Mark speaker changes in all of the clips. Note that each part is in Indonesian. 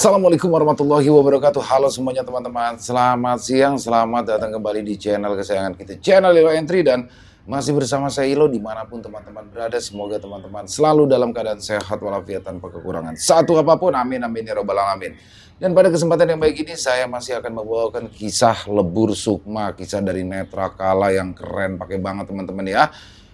Speaker 1: Assalamualaikum warahmatullahi wabarakatuh. Halo semuanya teman-teman. Selamat siang, selamat datang kembali di channel kesayangan kita, channel Ilo Entry, dan masih bersama saya Ilo dimanapun teman-teman berada. Semoga teman-teman selalu dalam keadaan sehat walafiat tanpa kekurangan satu apapun. Amin amin ya robbal alamin. Dan pada kesempatan yang baik ini saya masih akan membawakan kisah Lebur Sukma, kisah dari Netra Kala yang keren, pakai banget teman-teman ya.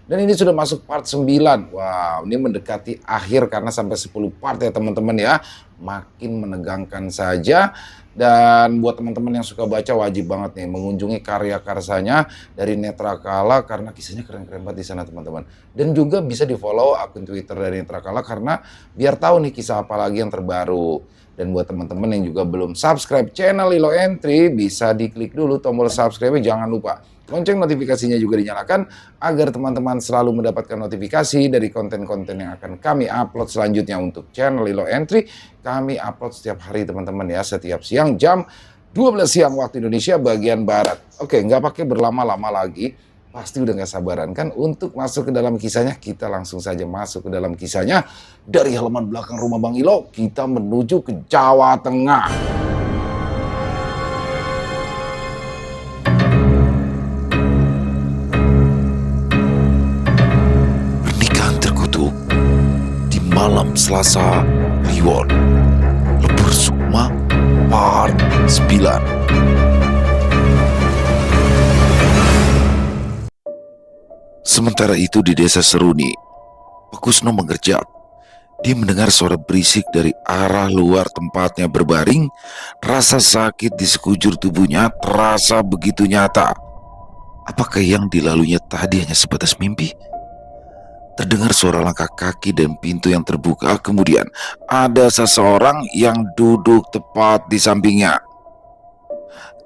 Speaker 1: Dan ini sudah masuk part 9. Wow, ini mendekati akhir karena sampai 10 part ya teman-teman ya. Makin menegangkan saja. Dan buat teman-teman yang suka baca wajib banget nih mengunjungi karya karyanya dari Netra Kala karena kisahnya keren-keren banget di sana teman-teman. Dan juga bisa di-follow akun Twitter dari Netra Kala karena biar tahu nih kisah apa lagi yang terbaru. Dan buat teman-teman yang juga belum subscribe channel Ilo Entry, bisa diklik dulu tombol subscribe-nya, jangan lupa lonceng notifikasinya juga dinyalakan agar teman-teman selalu mendapatkan notifikasi dari konten-konten yang akan kami upload selanjutnya untuk channel Ilo Entry. Kami upload setiap hari teman-teman ya, setiap siang jam 12 siang waktu Indonesia bagian Barat. Oke, nggak pakai berlama-lama lagi, pasti udah nggak sabaran kan untuk masuk ke dalam kisahnya. Kita langsung saja masuk ke dalam kisahnya. Dari halaman belakang rumah Bang Ilo, kita menuju ke Jawa Tengah.
Speaker 2: Malam Selasa Kliwon, Lebur Sukma part 9. Sementara itu di desa Seruni, Pak Kusno mengerjak. Dia mendengar suara berisik dari arah luar tempatnya berbaring. Rasa sakit di sekujur tubuhnya terasa begitu nyata. Apakah yang dilaluinya tadi hanya sebatas mimpi? Terdengar suara langkah kaki dan pintu yang terbuka. Kemudian ada seseorang yang duduk tepat di sampingnya.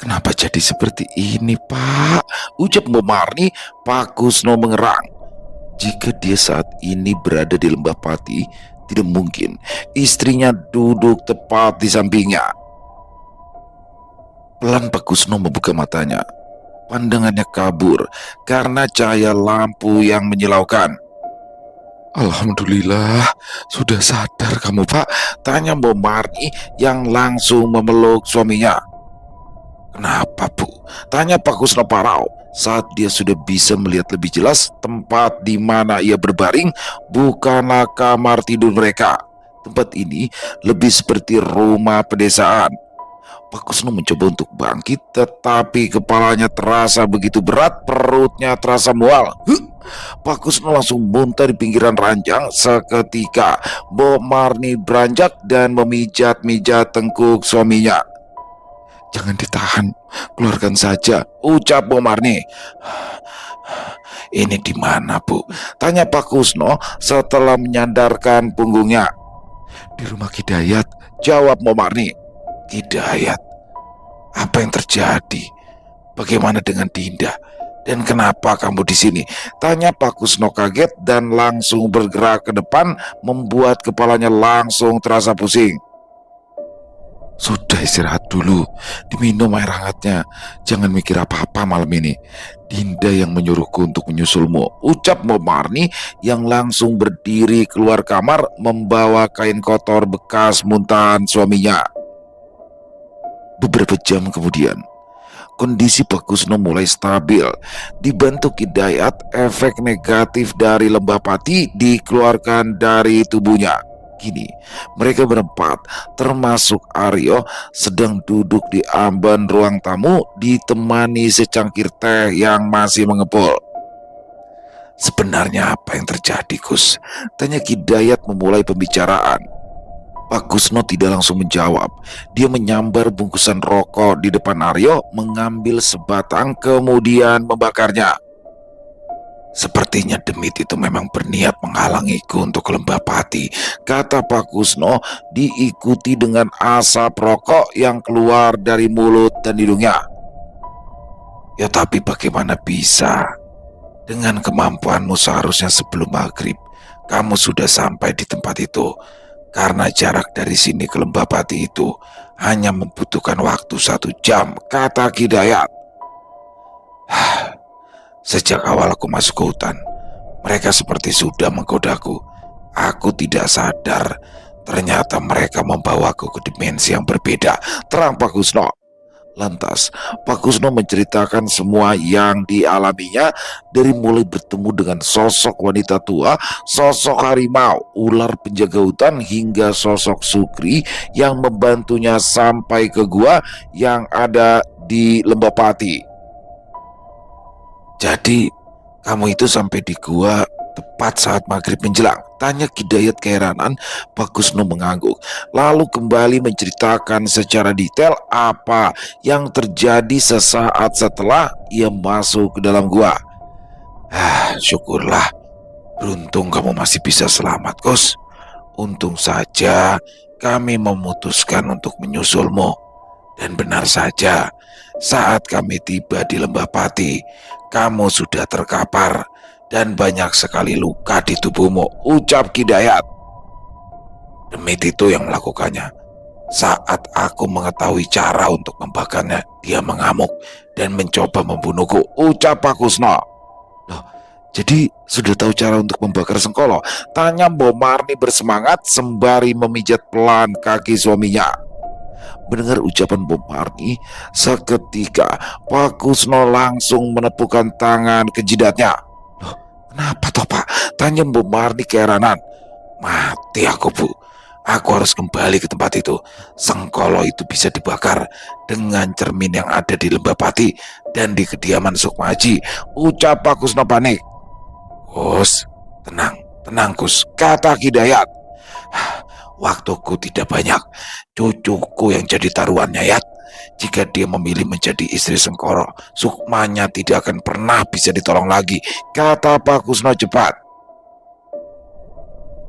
Speaker 2: "Kenapa jadi seperti ini, Pak?" ucap Mbok Marni. Pak Kusno mengerang. Jika dia saat ini berada di Lembah Pati, tidak mungkin istrinya duduk tepat di sampingnya. Pelan Pak Kusno membuka matanya. Pandangannya kabur karena cahaya lampu yang menyilaukan. "Alhamdulillah, sudah sadar kamu, Pak?" tanya Mbok Marni yang langsung memeluk suaminya. "Kenapa, Bu?" tanya Pak Kusno parau saat dia sudah bisa melihat lebih jelas tempat di mana ia berbaring bukanlah kamar tidur mereka. Tempat ini lebih seperti rumah pedesaan. Pak Kusno mencoba untuk bangkit, tetapi kepalanya terasa begitu berat, perutnya terasa mual. Pak Kusno langsung muntah di pinggiran ranjang. Seketika Mbok Marni beranjak dan memijat-mijat tengkuk suaminya. "Jangan ditahan, keluarkan saja," ucap Mbok Marni. "Ini di mana, Bu?" tanya Pak Kusno setelah menyandarkan punggungnya. "Di rumah Kidayat," jawab Mbok Marni. "Kidayat? Apa yang terjadi? Bagaimana dengan Dinda? Dan kenapa kamu di sini?" tanya Pak Kusno kaget dan langsung bergerak ke depan, membuat kepalanya langsung terasa pusing. "Sudah, istirahat dulu, diminum air hangatnya. Jangan mikir apa-apa malam ini. Dinda yang menyuruhku untuk menyusulmu," ucap Mbok Marni yang langsung berdiri keluar kamar membawa kain kotor bekas muntahan suaminya. Beberapa jam kemudian, kondisi Pak Kusno mulai stabil. Dibantu Kidayat, efek negatif dari Lembah Pati dikeluarkan dari tubuhnya. Kini mereka berempat, termasuk Aryo, sedang duduk di amban ruang tamu ditemani secangkir teh yang masih mengepul. "Sebenarnya apa yang terjadi, Kus?" tanya Kidayat memulai pembicaraan. Pak Kusno tidak langsung menjawab. Dia menyambar bungkusan rokok di depan Aryo, mengambil sebatang kemudian membakarnya. "Sepertinya demit itu memang berniat menghalangiku untuk ke Lembah Pati," kata Pak Kusno, diikuti dengan asap rokok yang keluar dari mulut dan hidungnya. "Ya tapi bagaimana bisa? Dengan kemampuanmu seharusnya sebelum maghrib kamu sudah sampai di tempat itu. Karena jarak dari sini ke Lembah Pati itu hanya membutuhkan waktu 1 jam, kata Kidayat. Sejak awal aku masuk ke hutan, mereka seperti sudah menggodaku. Aku tidak sadar Ternyata mereka membawaku ke dimensi yang berbeda. Terang Pak Kusno. Lantas, Pak Kusno menceritakan semua yang dialaminya, dari mulai bertemu dengan sosok wanita tua, sosok harimau, ular penjaga hutan, hingga sosok Sukri yang membantunya sampai ke gua yang ada di Lembah Pati. Jadi, kamu itu sampai di gua tepat saat maghrib menjelang? Tanya Kidayat keheranan. Pak Kusno mengangguk, lalu kembali menceritakan secara detail apa yang terjadi sesaat setelah ia masuk ke dalam gua. Syukurlah, beruntung kamu masih bisa selamat, Kus. Untung saja kami memutuskan untuk menyusulmu. Dan benar saja, saat kami tiba di Lembah Pati, kamu sudah terkapar dan banyak sekali luka di tubuhmu, ucap Kidayat. Demit itu yang melakukannya. Saat aku mengetahui cara untuk membakarnya, dia mengamuk dan mencoba membunuhku, ucap Pak Kusno. Loh, jadi sudah tahu cara untuk membakar Sengkolo? Tanya Mbok Marni bersemangat sembari memijat pelan kaki suaminya. Mendengar ucapan Mbok Marni, seketika Pak Kusno langsung menepukkan tangan ke jidatnya. Loh, kenapa toh Pak? Tanya Mbok Marni keheranan. Mati aku, Bu. Aku harus kembali ke tempat itu. Sengkolo itu bisa dibakar dengan cermin yang ada di Lembah Pati dan di kediaman Sukmaji, ucap Pak Kusno panik. Kus, tenang Kus, kata Kidayat. Waktuku tidak banyak. Cucuku yang jadi taruhannya, ya. Jika dia memilih menjadi istri Sengkolo, Sukmanya tidak akan pernah bisa ditolong lagi, kata Pak Kusno cepat.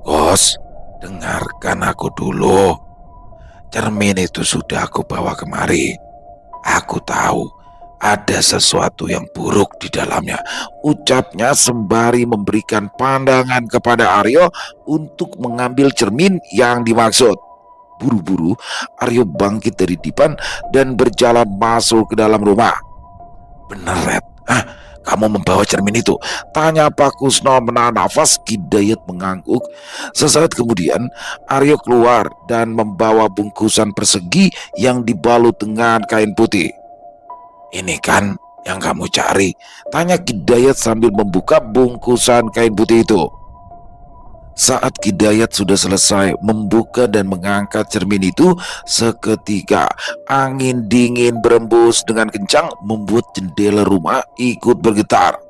Speaker 2: Kus, dengarkan aku dulu. Cermin itu sudah aku bawa kemari. Aku tahu ada sesuatu yang buruk di dalamnya, ucapnya sembari memberikan pandangan kepada Aryo untuk mengambil cermin yang dimaksud. Buru-buru Aryo bangkit dari dipan dan berjalan masuk ke dalam rumah. Bener, Red? Kamu membawa cermin itu? Tanya Pak Kusno menahan nafas. Kidayat mengangguk. Sesaat kemudian Aryo keluar dan membawa bungkusan persegi yang dibalut dengan kain putih. Ini kan yang kamu cari? Tanya Kidayat sambil membuka bungkusan kain putih itu. Saat Kidayat sudah selesai membuka dan mengangkat cermin itu, seketika angin dingin berembus dengan kencang membuat jendela rumah ikut bergetar.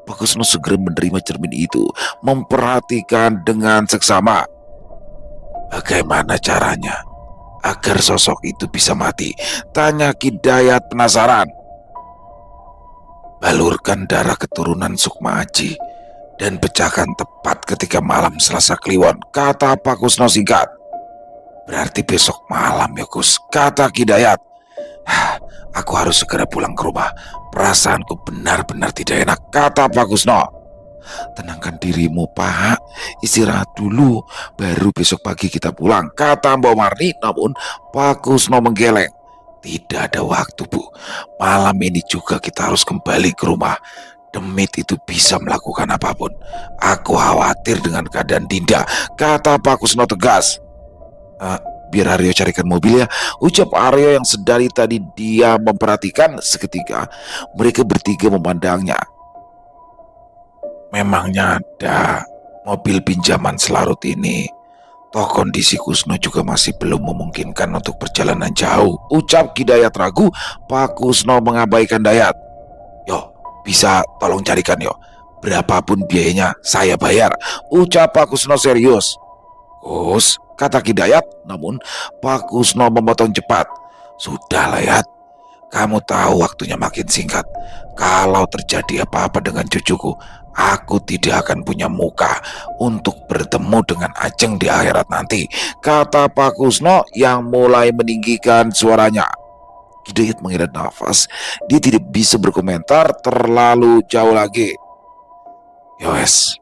Speaker 2: Pak Kusno segera menerima cermin itu, memperhatikan dengan seksama. Bagaimana caranya agar sosok itu bisa mati? Tanya Kidayat penasaran. Balurkan darah keturunan Sukmaji dan pecahkan tepat ketika malam Selasa Kliwon, kata Pak Kusno singkat. Berarti besok malam ya, Kus, kata Kidayat. Aku harus segera pulang ke rumah. Perasaanku benar-benar tidak enak, kata Pak Kusno. Tenangkan dirimu, Pak. Istirahat dulu, baru besok pagi kita pulang, kata Mbok Marni. Namun Pak Kusno menggeleng. Tidak ada waktu, Bu. Malam ini juga kita harus kembali ke rumah. Demit itu bisa melakukan apapun. Aku khawatir dengan keadaan Dinda, kata Pak Kusno tegas. Biar Aryo carikan mobil ya, ucap Aryo yang sedari tadi dia memperhatikan. Seketika mereka bertiga memandangnya. Memangnya ada mobil pinjaman selarut ini. Toh kondisi Kusno juga masih belum memungkinkan untuk perjalanan jauh, ucap Kidayat ragu. Pak Kusno mengabaikan Dayat. Yo, bisa tolong carikan yo. Berapapun biayanya saya bayar, ucap Pak Kusno serius. Kus, kata Kidayat. Namun Pak Kusno memotong cepat. Sudahlah, Yat. Kamu tahu waktunya makin singkat. Kalau terjadi apa-apa dengan cucuku, aku tidak akan punya muka untuk bertemu dengan Ajeng di akhirat nanti, kata Pak Kusno yang mulai meninggikan suaranya. Kidayat menghela nafas. Dia tidak bisa berkomentar terlalu jauh lagi. Yowes,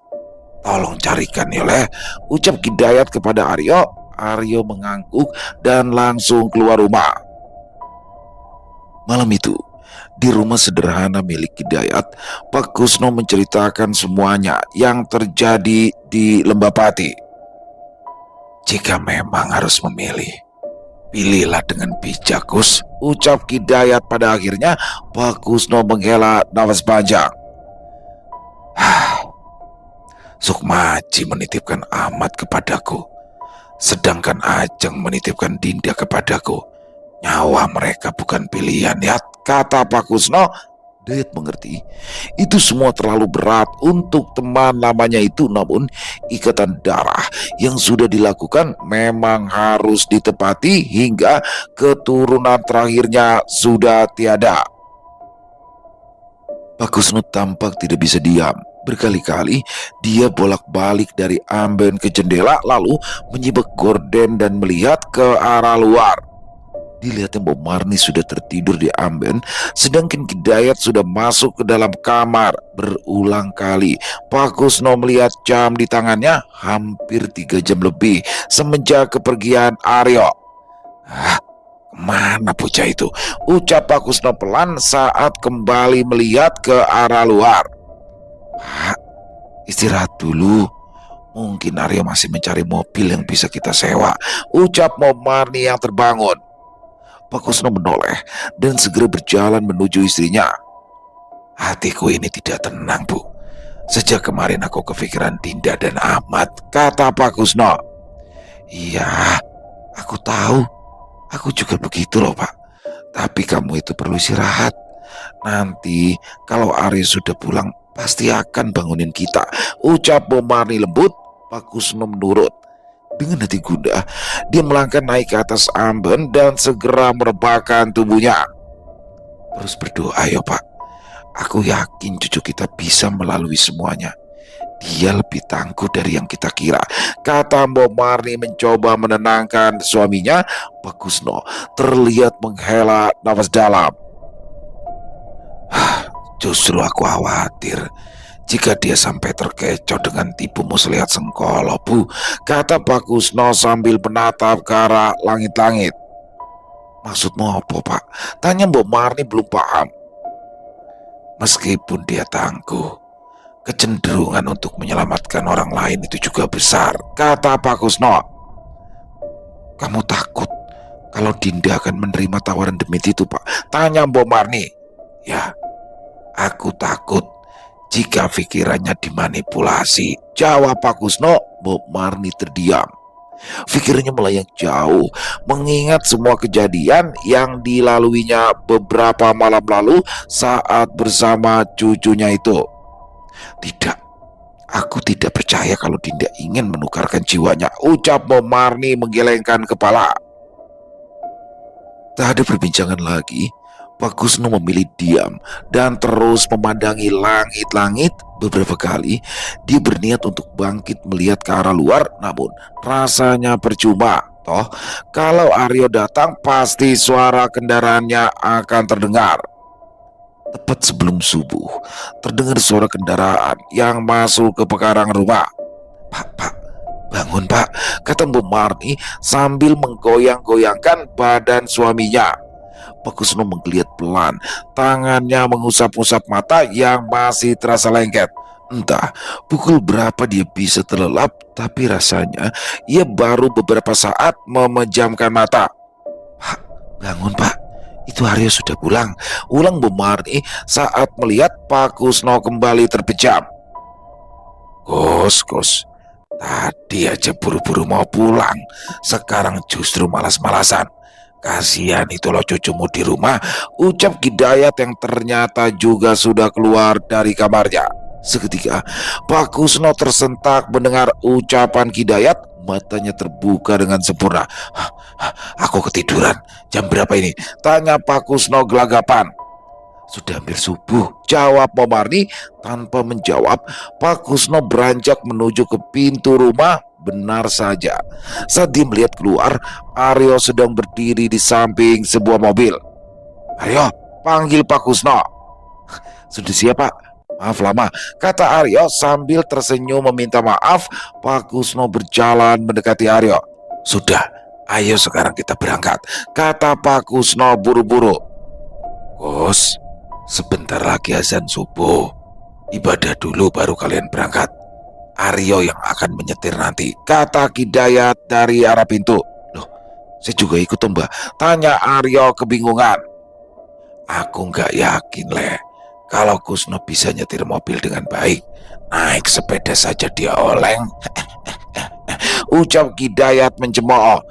Speaker 2: tolong carikan Yoleh, ucap Kidayat kepada Aryo. Aryo mengangguk dan langsung keluar rumah. Malam itu, di rumah sederhana milik Kidayat, Pak Kusno menceritakan semuanya yang terjadi di Lembah Pati. Jika memang harus memilih, pilihlah dengan bijak, Gus, ucap Ki Dayat pada akhirnya. Pak Kusno menghela nafas panjang. Sukmaji menitipkan Ahmad kepadaku, sedangkan Ajeng menitipkan Dinda kepadaku. Nyawa mereka bukan pilihan, ya, kata Pak Kusno. Dayat mengerti itu semua terlalu berat untuk teman lamanya itu, namun ikatan darah yang sudah dilakukan memang harus ditepati hingga keturunan terakhirnya sudah tiada. Pak Kusno tampak tidak bisa diam. Berkali-kali dia bolak-balik dari amben ke jendela, lalu menyibak gorden dan melihat ke arah luar. Dilihatnya Mbok Marni sudah tertidur di amben, sedangkan Ki Dayat sudah masuk ke dalam kamar. Berulang kali Pak Kusno melihat jam di tangannya, hampir 3 jam lebih semenjak kepergian Aryo. Kemana bocah itu? Ucap Pak Kusno pelan saat kembali melihat ke arah luar. Pak, istirahat dulu. Mungkin Aryo masih mencari mobil yang bisa kita sewa, ucap Mbok Marni yang terbangun. Pak Kusno menoleh dan segera berjalan menuju istrinya. Hatiku ini tidak tenang, Bu. Sejak kemarin aku kepikiran Dinda dan Ahmad, kata Pak Kusno. Iya, aku tahu. Aku juga begitu loh, Pak. Tapi kamu itu perlu istirahat. Nanti kalau Aryo sudah pulang, pasti akan bangunin kita, ucap Mbok Marni lembut. Pak Kusno menurut. Dengan hati gundah, dia melangkah naik ke atas amben dan segera merebahkan tubuhnya. Terus berdoa ya, Pak. Aku yakin cucu kita bisa melalui semuanya. Dia lebih tangguh dari yang kita kira, kata Mbok Marni mencoba menenangkan suaminya. Pak Kusno terlihat menghela nafas dalam. Justru aku khawatir jika dia sampai terkecoh dengan tipu muslihat Sengkolo, Bu, kata Pak Kusno sambil menatap ke arah langit-langit. Maksudmu apa, Pak? Tanya Mbok Marni belum paham. Meskipun dia tangguh, kecenderungan untuk menyelamatkan orang lain itu juga besar, kata Pak Kusno. Kamu takut kalau Dinda akan menerima tawaran demit itu, Pak? Tanya Mbok Marni. Ya, aku takut jika pikirannya dimanipulasi, jawab Pak Kusno. Mbok Marni terdiam. Pikirannya melayang jauh, mengingat semua kejadian yang dilaluinya beberapa malam lalu saat bersama cucunya itu. Tidak, aku tidak percaya kalau Dinda ingin menukarkan jiwanya, ucap Mbok Marni menggelengkan kepala. Tak ada perbincangan lagi. Pak Kusno memilih diam dan terus memandangi langit-langit. Beberapa kali dia berniat untuk bangkit melihat ke arah luar, namun rasanya percuma. Toh kalau Aryo datang pasti suara kendaraannya akan terdengar. Tepat sebelum subuh terdengar suara kendaraan yang masuk ke pekarangan rumah. Pak, bangun, Pak, kata Mbok Marni sambil menggoyang-goyangkan badan suaminya. Pak Kusno menggeliat pelan, tangannya mengusap-usap mata yang masih terasa lengket. Entah pukul berapa dia bisa terlelap, tapi rasanya ia baru beberapa saat memejamkan mata. Pak, bangun, Pak, itu Aryo sudah pulang, ulang Mbok Marni saat melihat Pak Kusno kembali terpejam. Gus, tadi aja buru-buru mau pulang, sekarang justru malas-malasan. Kasihan itu loh cucumu di rumah, ucap Ki Dayat yang ternyata juga sudah keluar dari kamarnya. Seketika Pak Kusno tersentak mendengar ucapan Ki Dayat. Matanya terbuka dengan sempurna. Aku ketiduran. Jam berapa ini? Tanya Pak Kusno gelagapan. Sudah hampir subuh, jawab Mbok Marni. Tanpa menjawab, Pak Kusno beranjak menuju ke pintu rumah. Benar saja, saat dia melihat keluar, Aryo sedang berdiri di samping sebuah mobil. Aryo, panggil Pak Kusno. Sudah siap, Pak. Maaf lama, kata Aryo sambil tersenyum meminta maaf. Pak Kusno berjalan mendekati Aryo. Sudah, ayo sekarang kita berangkat, kata Pak Kusno buru-buru. Gus, sebentar lagi azan subuh. Ibadah dulu baru kalian berangkat. Aryo yang akan menyetir nanti, kata Hidayat dari arah pintu. Loh, saya juga ikut Mbak, tanya Aryo kebingungan. Aku nggak yakin, Le, kalau Kusno bisa nyetir mobil dengan baik. Naik sepeda saja dia oleng, ucap Hidayat mencemooh.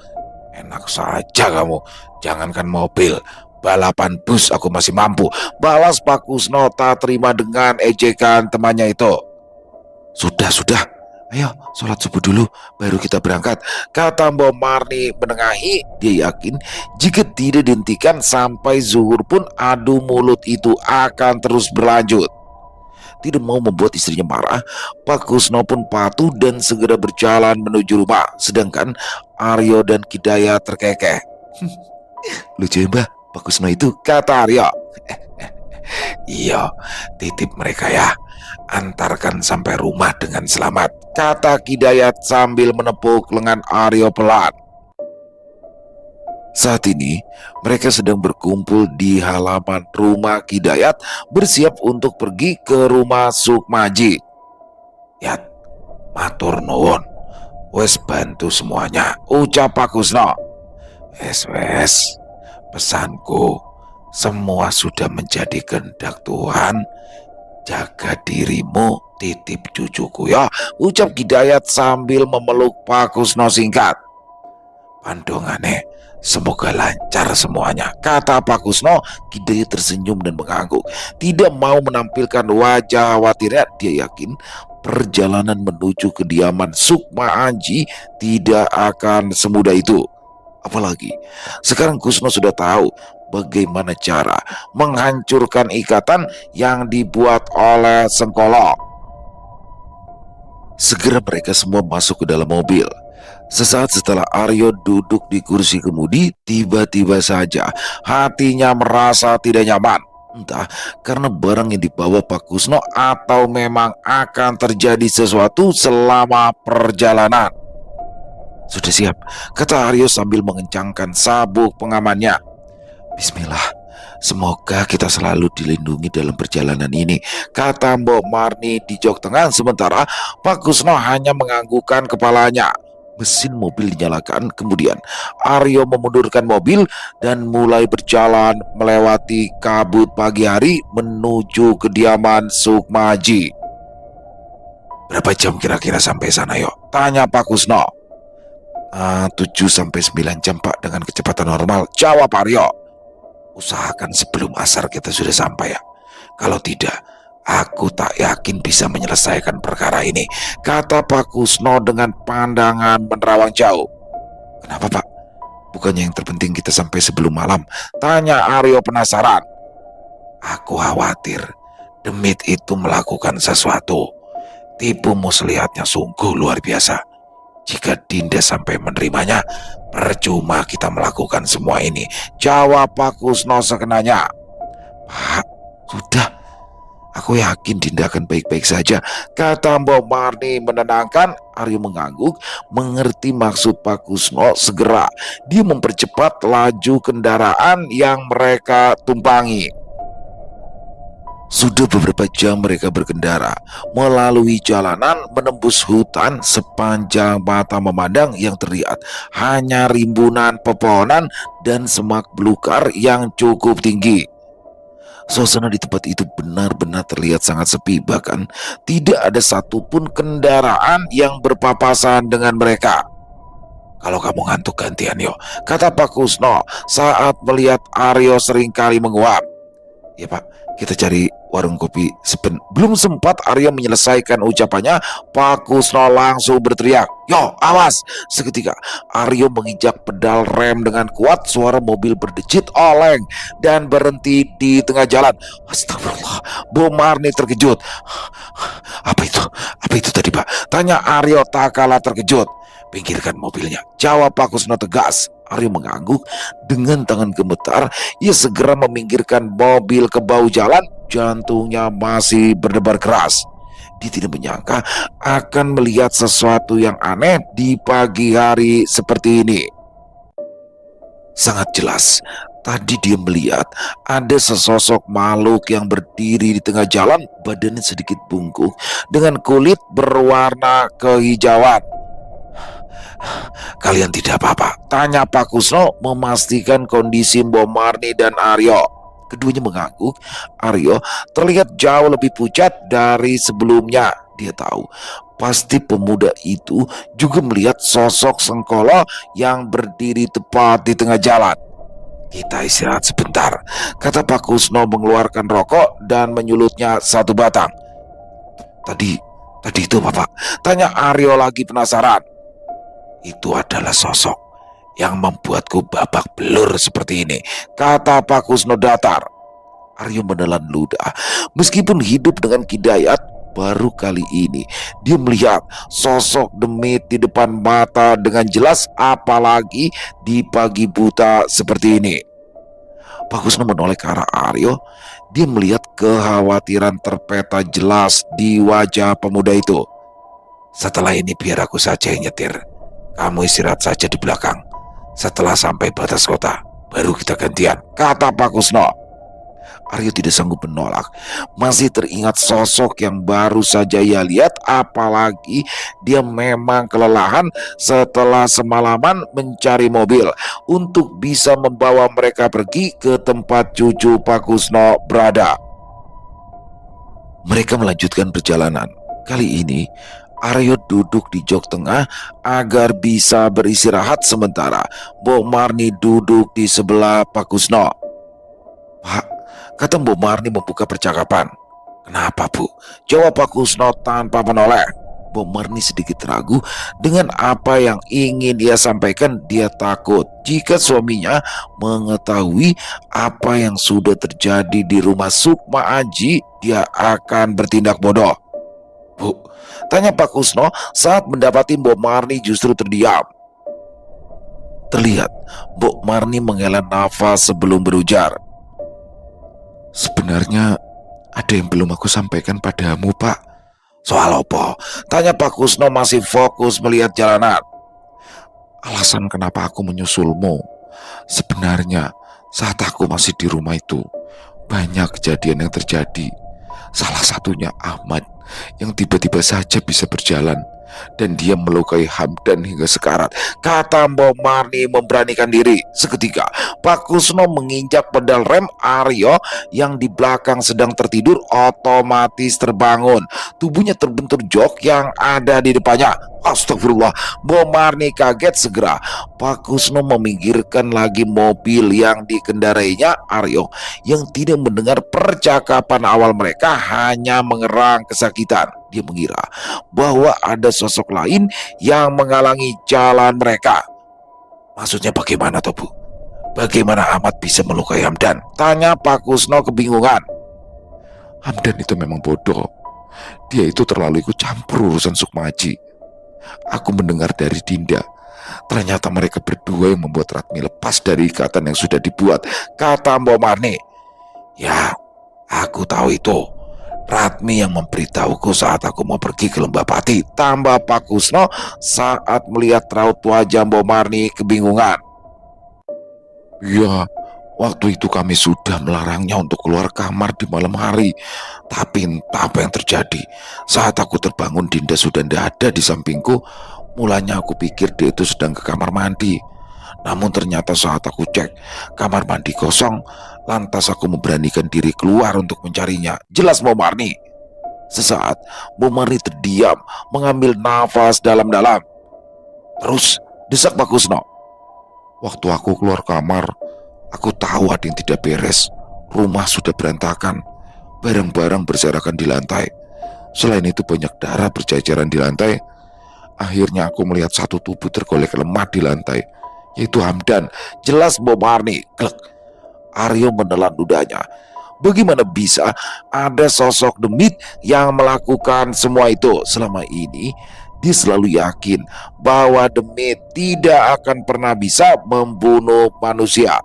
Speaker 2: Enak saja kamu, jangankan mobil, balapan bus aku masih mampu, balas Pak Kusno tak terima dengan ejekan temannya itu. Sudah, ayo sholat subuh dulu, baru kita berangkat, kata Mbok Marni menengahi. Dia yakin jika tidak dihentikan sampai zuhur pun adu mulut itu akan terus berlanjut. Tidak mau membuat istrinya marah, Pak Kusno pun patuh dan segera berjalan menuju rumah. Sedangkan Aryo dan Hidayat terkekeh. Lucu ya Mbak, Pak Kusno itu, kata Aryo. Iya, titip mereka ya, antarkan sampai rumah dengan selamat, kata Hidayat sambil menepuk lengan Aryo pelan. Saat ini mereka sedang berkumpul di halaman rumah Hidayat, bersiap untuk pergi ke rumah Sukmaji. Yat, matur nuwun, wes bantu semuanya, ucap Pak Kusno. Wes, pesanku semua sudah menjadi kehendak Tuhan. Jaga dirimu, titip cucuku ya, ucap Hidayat sambil memeluk Pak Kusno singkat. Pandongane, semoga lancar semuanya, kata Pak Kusno. Hidayat tersenyum dan mengangguk, tidak mau menampilkan wajah khawatirnya. Dia yakin perjalanan menuju kediaman Sukma Aji tidak akan semudah itu. Apalagi sekarang Kusno sudah tahu bagaimana cara menghancurkan ikatan yang dibuat oleh Sengkolok. Segera mereka semua masuk ke dalam mobil. Sesaat setelah Aryo duduk di kursi kemudi, tiba-tiba saja hatinya merasa tidak nyaman. Entah karena barang yang dibawa Pak Kusno atau memang akan terjadi sesuatu selama perjalanan. Sudah siap, kata Aryo sambil mengencangkan sabuk pengamannya. Bismillah, semoga kita selalu dilindungi dalam perjalanan ini, kata Mbok Marni di jok tengah. Sementara Pak Kusno hanya menganggukkan kepalanya. Mesin mobil dinyalakan, kemudian Aryo memundurkan mobil dan mulai berjalan melewati kabut pagi hari menuju kediaman Sukmaji. Berapa jam kira-kira sampai sana yo? Tanya Pak Kusno. 7-9 jam Pak, dengan kecepatan normal, jawab Aryo. Usahakan sebelum asar kita sudah sampai ya. Kalau tidak, aku tak yakin bisa menyelesaikan perkara ini, kata Pak Kusno dengan pandangan menerawang jauh. Kenapa Pak? Bukannya yang terpenting kita sampai sebelum malam? Tanya Aryo penasaran. Aku khawatir Demit itu melakukan sesuatu. Tipu muslihatnya sungguh luar biasa. Jika Dinda sampai menerimanya, percuma kita melakukan semua ini, jawab Pak Kusno sekenanya. Pak, sudah, aku yakin Dinda akan baik-baik saja, kata Mbok Marni menenangkan. Aryo mengangguk, mengerti maksud Pak Kusno. Segera dia mempercepat laju kendaraan yang mereka tumpangi. Sudah beberapa jam mereka berkendara melalui jalanan menembus hutan. Sepanjang mata memandang yang terlihat hanya rimbunan pepohonan dan semak belukar yang cukup tinggi. Suasana di tempat itu benar-benar terlihat sangat sepi, bahkan tidak ada satupun kendaraan yang berpapasan dengan mereka. Kalau kamu ngantuk gantian yo, kata Pak Kusno saat melihat Aryo seringkali menguap. Ya Pak, kita cari warung kopi sepen. Belum sempat Aryo menyelesaikan ucapannya, Pak Kusno langsung berteriak, "Yo, awas!" Seketika Aryo menginjak pedal rem dengan kuat. Suara mobil berdecit oleng dan berhenti di tengah jalan. Astagfirullah, Bu Marni terkejut. Apa itu tadi Pak? Tanya Aryo tak kalah terkejut. Pinggirkan mobilnya, jawab Pak Kusno tegas. Aryo mengangguk dengan tangan gemetar. Ia segera meminggirkan mobil ke bahu jalan. Jantungnya masih berdebar keras. Dia tidak menyangka akan melihat sesuatu yang aneh di pagi hari seperti ini. Sangat jelas Tadi dia melihat ada sesosok makhluk yang berdiri di tengah jalan, badannya sedikit bungkuk dengan kulit berwarna kehijauan. "Kalian tidak apa-apa?" tanya Pak Kusno memastikan kondisi Mbok Marni dan Aryo. Keduanya mengangguk. Aryo terlihat jauh lebih pucat dari sebelumnya. Dia tahu pasti pemuda itu juga melihat sosok Sengkolo yang berdiri tepat di tengah jalan. "Kita istirahat sebentar," kata Pak Kusno mengeluarkan rokok dan menyulutnya satu batang. Tadi itu Bapak?" tanya Aryo lagi penasaran. "Itu adalah sosok yang membuatku babak belur seperti ini," kata Pak Kusno datar. Aryo menelan ludah. Meskipun hidup dengan Kidayat, baru kali ini dia melihat sosok demit di depan mata dengan jelas, apalagi di pagi buta seperti ini. Pak Kusno menoleh ke arah Aryo. Dia melihat kekhawatiran terpeta jelas di wajah pemuda itu. "Setelah ini biar aku saja yang nyetir. Kamu istirahat saja di belakang. Setelah sampai batas kota, baru kita gantian," kata Pak Kusno. Aryo tidak sanggup menolak. Masih teringat sosok yang baru saja ia lihat, apalagi dia memang kelelahan setelah semalaman mencari mobil untuk bisa membawa mereka pergi ke tempat cucu Pak Kusno berada. Mereka melanjutkan perjalanan. Kali ini Aryo duduk di jok tengah agar bisa beristirahat, sementara Mbok Marni duduk di sebelah Pak Kusno. "Pak," kata Mbok Marni membuka percakapan. "Kenapa, Bu?" jawab Pak Kusno tanpa menoleh. Mbok Marni sedikit ragu dengan apa yang ingin dia sampaikan. Dia takut jika suaminya mengetahui apa yang sudah terjadi di rumah Sukma Aji, dia akan bertindak bodoh. "Bu," tanya Pak Kusno saat mendapati Mbok Marni justru terdiam. Terlihat Mbok Marni menghela nafas sebelum berujar. "Sebenarnya ada yang belum aku sampaikan padamu, Pak." "Soal apa?" tanya Pak Kusno masih fokus melihat jalanan. "Alasan kenapa aku menyusulmu. Sebenarnya saat aku masih di rumah itu, banyak kejadian yang terjadi. Salah satunya Ahmad yang tiba-tiba saja bisa berjalan, dan dia melukai Hamdan hingga sekarat," kata Mbok Marni memberanikan diri. Seketika Pak Kusno menginjak pedal rem. Aryo yang di belakang sedang tertidur otomatis terbangun. Tubuhnya terbentur jok yang ada di depannya. Astagfirullah, Mbok Marni kaget. Segera Pak Kusno meminggirkan lagi mobil yang dikendarainya. Aryo yang tidak mendengar percakapan awal mereka hanya mengerang kesakitan. Dia mengira bahwa ada sosok lain yang menghalangi jalan mereka. "Maksudnya bagaimana toh, Bu? Bagaimana Ahmad bisa melukai Hamdan?" tanya Pak Kusno kebingungan. "Hamdan itu memang bodoh. Dia itu terlalu ikut campur urusan Sukmaji. Aku mendengar dari Dinda, ternyata mereka berdua yang membuat Ratmi lepas dari ikatan yang sudah dibuat," kata Mbok Marni. "Ya, aku tahu itu. Ratmi yang memberitahuku saat aku mau pergi ke Lembah Pati," tambah Pak Kusno saat melihat raut wajah Mbok Marni kebingungan. "Ya, waktu itu kami sudah melarangnya untuk keluar kamar di malam hari. Tapi entah apa yang terjadi. Saat aku terbangun, Dinda sudah tidak ada di sampingku. Mulanya aku pikir dia itu sedang ke kamar mandi. Namun ternyata saat aku cek, kamar mandi kosong. Lantas aku memberanikan diri keluar untuk mencarinya," jelas Mbok Marni. Sesaat Mbok Marni terdiam, mengambil nafas dalam-dalam. "Terus," desak Pak Kusno. "Waktu aku keluar kamar, aku tahu ada yang tidak beres. Rumah sudah berantakan, barang-barang berserakan di lantai. Selain itu banyak darah berjajaran di lantai. Akhirnya aku melihat satu tubuh tergolek lemah di lantai, yaitu Hamdan," jelas Mbok Marni. Glek. Aryo menelan ludahnya. Bagaimana bisa ada sosok demit yang melakukan semua itu? Selama ini dia selalu yakin bahwa demit tidak akan pernah bisa membunuh manusia.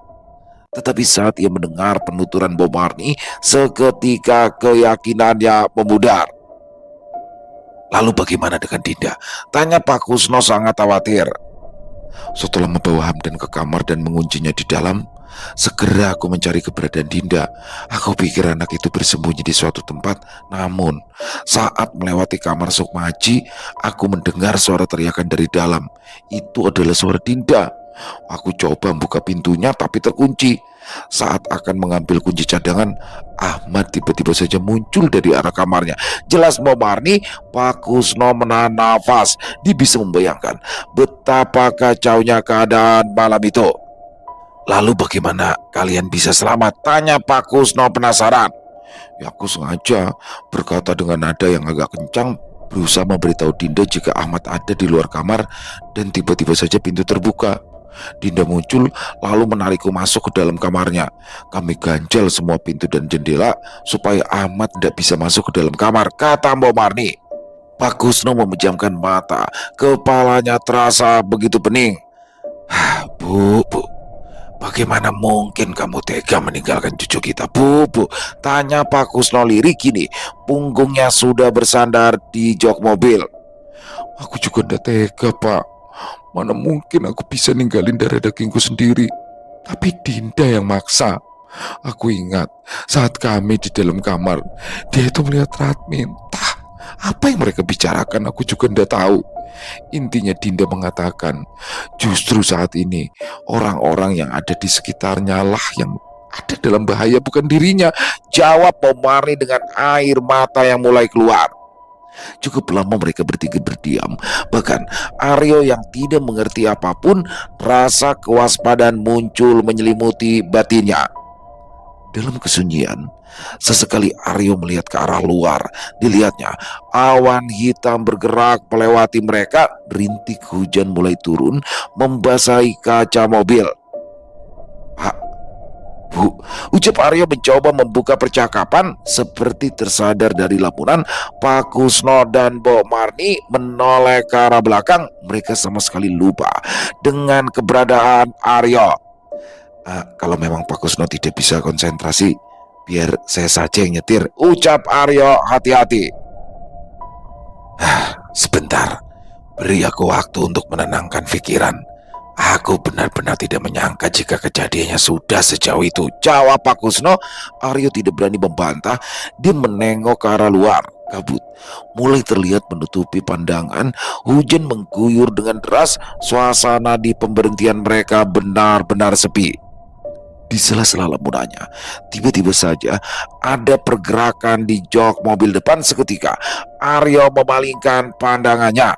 Speaker 2: Tetapi saat ia mendengar penuturan Mbok Marni, seketika keyakinannya memudar. "Lalu bagaimana dengan Dinda?" tanya Pak Kusno sangat khawatir. "Setelah membawa Hamdan ke kamar dan menguncinya di dalam, Segera aku mencari keberadaan Dinda. Aku pikir anak itu bersembunyi di suatu tempat. Namun, saat melewati kamar Sukmaji, aku mendengar suara teriakan dari dalam. Itu adalah suara Dinda. Aku coba buka pintunya tapi terkunci. Saat akan mengambil kunci cadangan, Ahmad tiba-tiba saja muncul dari arah kamarnya. Jelas Mbak Marni, Pak Kusno menahan nafas. Dia bisa membayangkan betapa kacaunya keadaan malam itu. Lalu bagaimana kalian bisa selamat? Tanya Pak Kusno penasaran. Ya, aku sengaja berkata dengan nada yang agak kencang, berusaha memberitahu Dinda jika Ahmad ada di luar kamar, dan tiba-tiba saja pintu terbuka. Dinda muncul lalu menarikku masuk ke dalam kamarnya. Kami ganjal semua pintu dan jendela supaya Ahmad tidak bisa masuk ke dalam kamar, kata Mbak Marni. Pak Kusno memejamkan mata, kepalanya terasa begitu pening. Bu, bagaimana mungkin kamu tega meninggalkan cucu kita, Bu? Tanya Pak Kusno lirik kini. Punggungnya sudah bersandar di jok mobil. Aku juga tidak tega, Pak. Mana mungkin aku bisa ninggalin darah dagingku sendiri. Tapi Dinda yang maksa. Aku ingat saat kami di dalam kamar, dia itu melihat Radmin. Entah apa yang mereka bicarakan, aku juga tidak tahu. Intinya Dinda mengatakan, justru saat ini orang-orang yang ada di sekitarnya lah yang ada dalam bahaya, bukan dirinya. Jawab Pomari dengan air mata yang mulai keluar. Cukup lama mereka bertiga berdiam. Bahkan Aryo yang tidak mengerti apapun, rasa kewaspadaan muncul menyelimuti batinnya. Dalam kesunyian, sesekali Aryo melihat ke arah luar. Dilihatnya, awan hitam bergerak melewati mereka. Rintik hujan mulai turun, membasahi kaca mobil. Pak, Bu, ucap Aryo mencoba membuka percakapan. Seperti tersadar dari lamunan, Pak Kusno dan Mbok Marni menoleh ke arah belakang. Mereka sama sekali lupa dengan keberadaan Aryo. Kalau memang Pak Kusno tidak bisa konsentrasi, biar saya saja yang nyetir, ucap Aryo hati-hati. Sebentar, beri aku waktu untuk menenangkan pikiran. Aku benar-benar tidak menyangka jika kejadiannya sudah sejauh itu, jawab Pak Kusno. Aryo tidak berani membantah. Dia menengok ke arah luar. Kabut mulai terlihat menutupi pandangan. Hujan mengguyur dengan deras. Suasana di pemberhentian mereka benar-benar sepi. Di sela-sela lamunannya, tiba-tiba saja ada pergerakan di jok mobil depan. Seketika Aryo memalingkan pandangannya.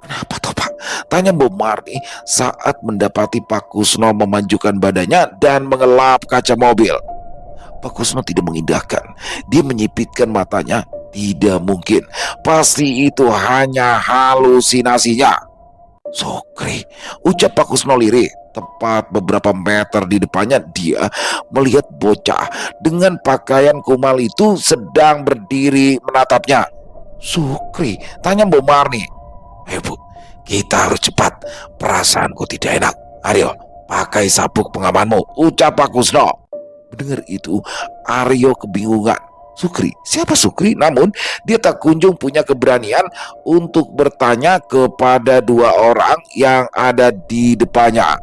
Speaker 2: Kenapa toh, Pak? Tanya Mbok Marni saat mendapati Pak Kusno memajukan badannya dan mengelap kaca mobil. Pak Kusno tidak mengindahkan. Dia menyipitkan matanya. Tidak mungkin. Pasti itu hanya halusinasinya. Sukri, ucap Pak Kusno lirih. Tepat beberapa meter di depannya, dia melihat bocah dengan pakaian kumal itu sedang berdiri menatapnya. Sukri, tanya Mbok Marni. Bu, kita harus cepat. Perasaanku tidak enak. Aryo, pakai sabuk pengamanmu, ucap Pak Kusno. Mendengar itu, Aryo kebingungan. Sukri, siapa Sukri? Namun dia tak kunjung punya keberanian untuk bertanya kepada dua orang yang ada di depannya.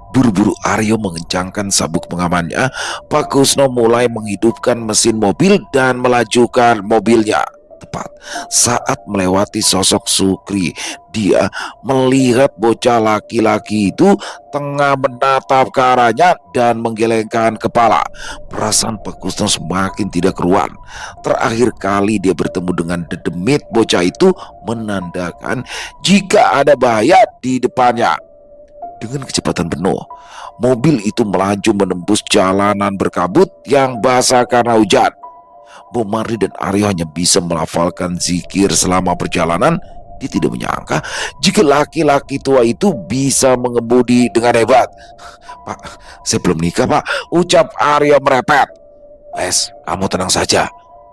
Speaker 2: Buru-buru Aryo mengencangkan sabuk pengamannya. Pak Kusno mulai menghidupkan mesin mobil dan melajukan mobilnya. Tepat saat melewati sosok Sukri, dia melihat bocah laki-laki itu tengah menatap ke arahnya dan menggelengkan kepala. Perasaan Pak Kusno semakin tidak keruan. Terakhir kali dia bertemu dengan dedemit bocah itu menandakan jika ada bahaya di depannya. Dengan kecepatan penuh, mobil itu melaju menembus jalanan berkabut yang basah karena hujan. Mbok Marni dan Aryo hanya bisa melafalkan zikir selama perjalanan. Dia tidak menyangka jika laki-laki tua itu bisa mengemudi dengan hebat. Pak, saya belum nikah, Pak, ucap Aryo merepet. Wes, kamu tenang saja.